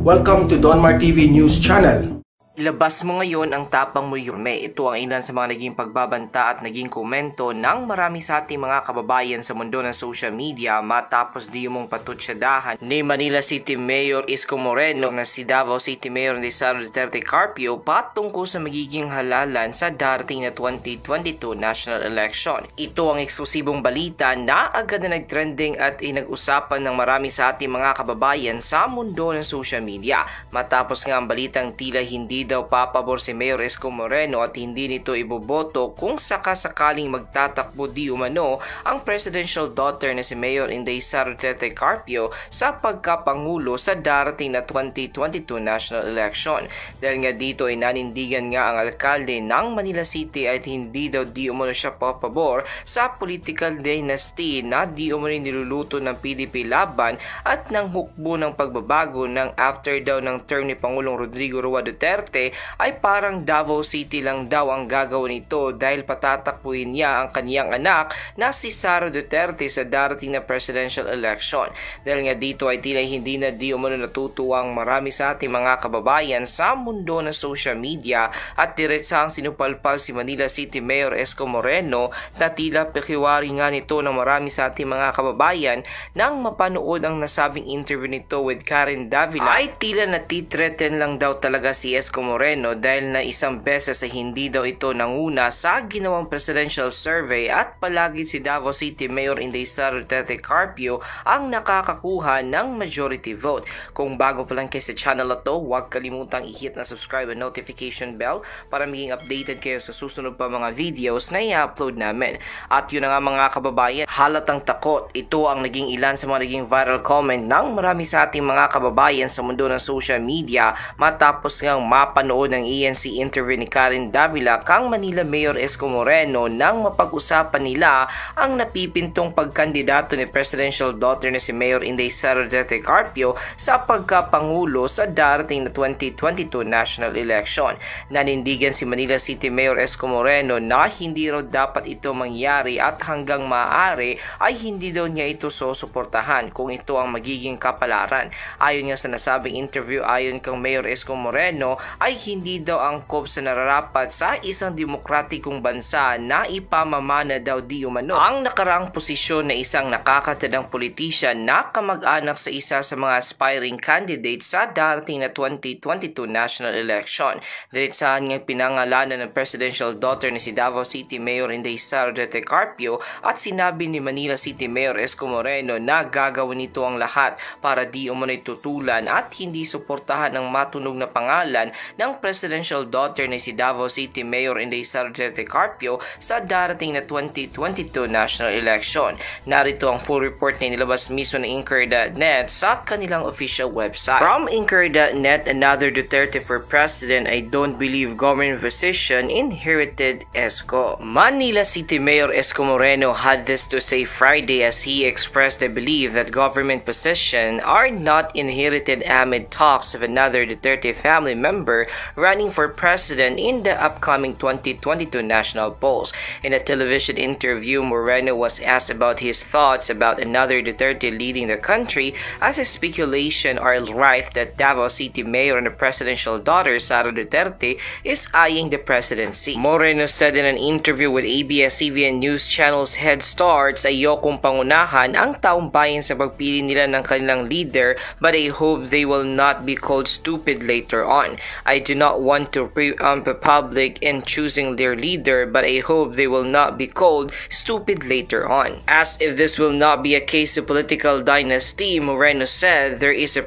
Welcome to Donmar TV News Channel. Ilabas mo ngayon ang tapang mo, Yorme. Ito ang ilan sa mga naging pagbabanta at naging komento ng marami sa ating mga kababayan sa mundo ng social media matapos di umong patutsadahan ni Manila City Mayor Isko Moreno na si Davao City Mayor Sara Duterte Carpio patungkol sa magiging halalan sa darating na 2022 national election. Ito ang eksklusibong balita na agad na nagtrending at inag-usapan ng marami sa ating mga kababayan sa mundo ng social media. Matapos nga ang balitang tila hindi daw papabor si Mayor Isko Moreno at hindi nito iboboto kung sakasakaling magtatakbo di umano ang presidential daughter na si Mayor Sara Duterte Carpio sa pagkapangulo sa darating na 2022 national election. Dahil nga dito ay nanindigan nga ang alkalde ng Manila City at hindi daw di umano siya papabor sa political dynasty na di umano niluluto ng PDP laban at ng hukbo ng pagbabago ng after daw ng term ni Pangulong Rodrigo Roa Duterte ay parang Davao City lang daw ang gagawin nito dahil patatakbuhin niya ang kaniyang anak na si Sara Duterte sa darating na presidential election. Dahil nga dito ay tila hindi na di umano natutuwang marami sa ating mga kababayan sa mundo ng social media at diretsahang sinupalpal si Manila City Mayor Isko Moreno na tila pekiwari nga nito ng marami sa ating mga kababayan nang mapanood ang nasabing interview nito with Karen Davila ay tila natitreaten lang daw talaga si Isko Moreno dahil na isang beses ay hindi daw ito nanguna sa ginawang presidential survey at palagi si Davao City Mayor Sara Duterte Carpio ang nakakakuha ng majority vote. Kung bago pa lang kayo sa channel na to, huwag kalimutang i-hit na subscribe and notification bell para maging updated kayo sa susunod pa mga videos na i-upload namin. At yun na nga mga kababayan, halatang takot. Ito ang naging ilan sa mga naging viral comment ng marami sa ating mga kababayan sa mundo ng social media matapos ngang mapanood ng ENC interview ni Karen Davila kang Manila Mayor Isko Moreno nang mapag-usapan nila ang napipintong pagkandidato ni presidential daughter na si Mayor Sara Duterte Carpio sa pagkapangulo sa darating na 2022 national election. Nanindigan si Manila City Mayor Isko Moreno na hindi raw dapat ito mangyari at hanggang maaari ay hindi daw niya ito susuportahan kung ito ang magiging kapalaran. Ayon nga sa nasabing interview, ayon kang Mayor Isko Moreno ay hindi daw angkop sa nararapat sa isang demokratikong bansa na ipamamana daw di umano ang nakaraang posisyon na isang nakakatandang politician na kamag-anak sa isa sa mga aspiring candidates sa darating na 2022 national election. Diretsahan nga pinangalanan ng presidential daughter ni si Davao City Mayor Sara Duterte Carpio at sinabi ni Manila City Mayor Isko Moreno na gagawin nito ang lahat para di umano tutulan at hindi suportahan ng matunog na pangalan ng presidential daughter ni si Davao City Mayor Sara Duterte Carpio sa darating na 2022 national election. Narito ang full report na nilabas mismo ng Inquirer.net sa kanilang official website. From Inquirer.net, another Duterte for president. I don't believe government position inherited Isko. Manila City Mayor Isko Moreno had this to say Friday as he expressed the belief that government positions are not inherited amid talks of another Duterte family member running for president in the upcoming 2022 national polls. In a television interview, Moreno was asked about his thoughts about another Duterte leading the country as speculation are rife that Davao City Mayor and the presidential daughter Sara Duterte is eyeing the presidency. Moreno said in an interview with ABS-CBN News Channel's Head Starts, ayokong pangunahan ang taong bayan sa pagpili nila ng kanilang leader, but I hope they will not be called stupid later on. I do not want to preempt the public in choosing their leader, but I hope they will not be called stupid later on. As if this will not be a case of political dynasty, Moreno said, there is a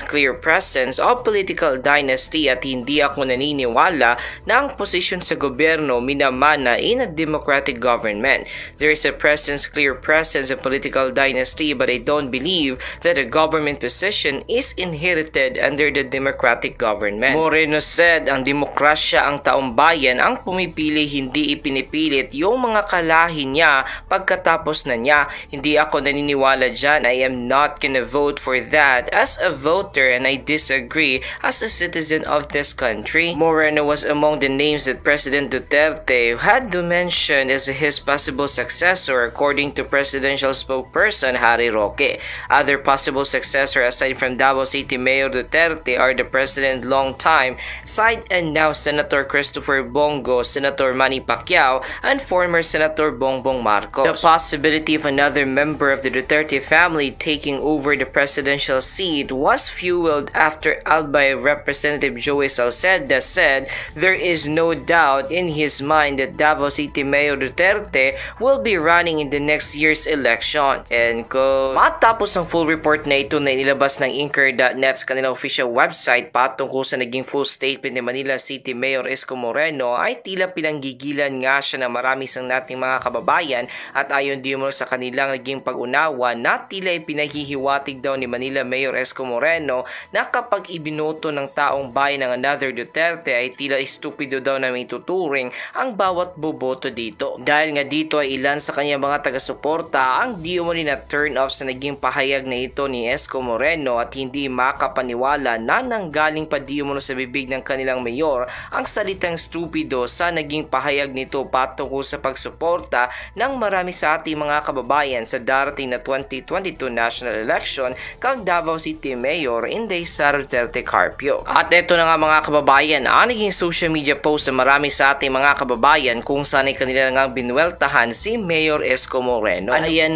clear presence of political dynasty at hindi ako naniniwala na ang posisyon sa gobyerno minamana in a democratic government. There is a clear presence of political dynasty, but I don't believe that a government position is inherited under the democratic government. Moreno Moreno said ang demokrasya ang taong bayan ang pumipili, hindi ipinipilit yung mga kalahi niya pagkatapos na niya. Hindi ako naniniwala dyan. I am not gonna vote for that as a voter and I disagree as a citizen of this country. Moreno was among the names that President Duterte had to mention as his possible successor according to presidential spokesperson Harry Roque. Other possible successor aside from Davao City Mayor Duterte are the President longtime side and now Senator Christopher Bongo, Senator Manny Pacquiao, and former Senator Bongbong Marcos. The possibility of another member of the Duterte family taking over the presidential seat was fueled after Albay Representative Joey Salceda said there is no doubt in his mind that Davao City Mayor Duterte will be running in the next year's election. And matapos ang full report na ito na inilabas ng Inquirer.net sa kanilang official website patungkol sa naging full statement ni Manila City Mayor Isko Moreno ay tila pinanggigilan nga siya ng marami sa nating mga kababayan at ayon din mo sa kanilang naging pag-unawa na tila pinaghihiwatig daw ni Manila Mayor Isko Moreno na kapag ibinoto ng taong bayan ng another Duterte ay tila estupido daw na may tuturing ang bawat boboto dito. Dahil nga dito ay ilan sa kanyang mga taga-suporta ang di umani na turn off sa naging pahayag na ito ni Isko Moreno at hindi makapaniwala na nanggaling pa di umano sa bibig ng kanilang mayor ang salitang stupido sa naging pahayag nito patungkol sa pagsuporta ng marami sa ating mga kababayan sa darating na 2022 national election kang Davao City Mayor Inday Sara Duterte Carpio. At ito na nga mga kababayan ang naging social media post sa marami sa ating mga kababayan kung saan ay kanila nga binweltahan si Mayor Isko Moreno. Ayan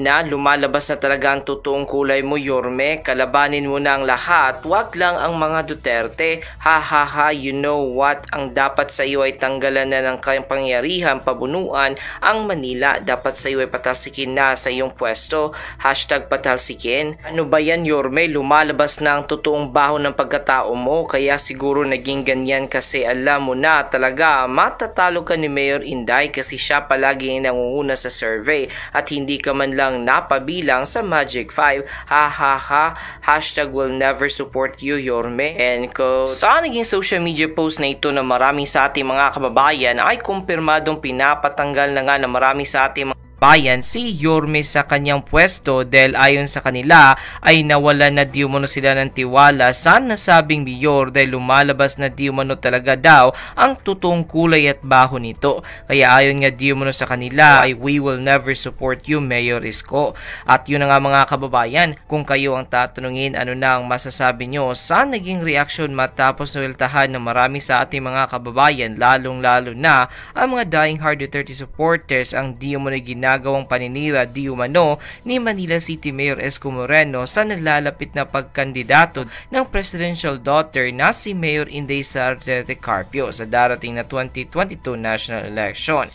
na, lumalabas na talaga ang totoong kulay mo, Yorme. Kalabanin mo na ang lahat, wag lang ang mga Duterte. Ha, you know what? Ang dapat sa iyo ay tanggalan na ng kapangyarihan, pabunuan ang Manila. Dapat sa iyo ay patasikin na sa iyong pwesto. #patalsikin. Ano ba yan, Yorme? Lumalabas na ang totoong baho ng pagkatao mo, kaya siguro naging ganyan kasi alam mo na talaga matatalo ka ni Mayor Inday kasi siya palagi ang nangunguna sa survey at hindi ka man lang napabilang sa Magic 5. Ha. #will never support you, Yorme. And sa naging social media post na ito na marami sa ating mga kababayan ay kumpirmadong pinapatanggal na nga na marami sa ating mga bayan si Yorme sa kanyang pwesto dahil ayon sa kanila ay nawala na di umano sila ng tiwala sa nasabing mayor dahil lumalabas na di umano talaga daw ang totoong kulay at baho nito. Kaya ayon nga di umano sa kanila ay we will never support you, Mayor Isko. At yun na nga mga kababayan, kung kayo ang tatanungin ano na ang masasabi nyo sa naging reaksyon matapos nawiltahan ng marami sa ating mga kababayan lalong-lalo na ang mga dying hard Duterte supporters ang di umano ginagawang paninira di umano ni Manila City Mayor Isko Moreno sa nalalapit na pagkandidato ng presidential daughter na si Mayor Inday Sara Duterte Carpio sa darating na 2022 national election.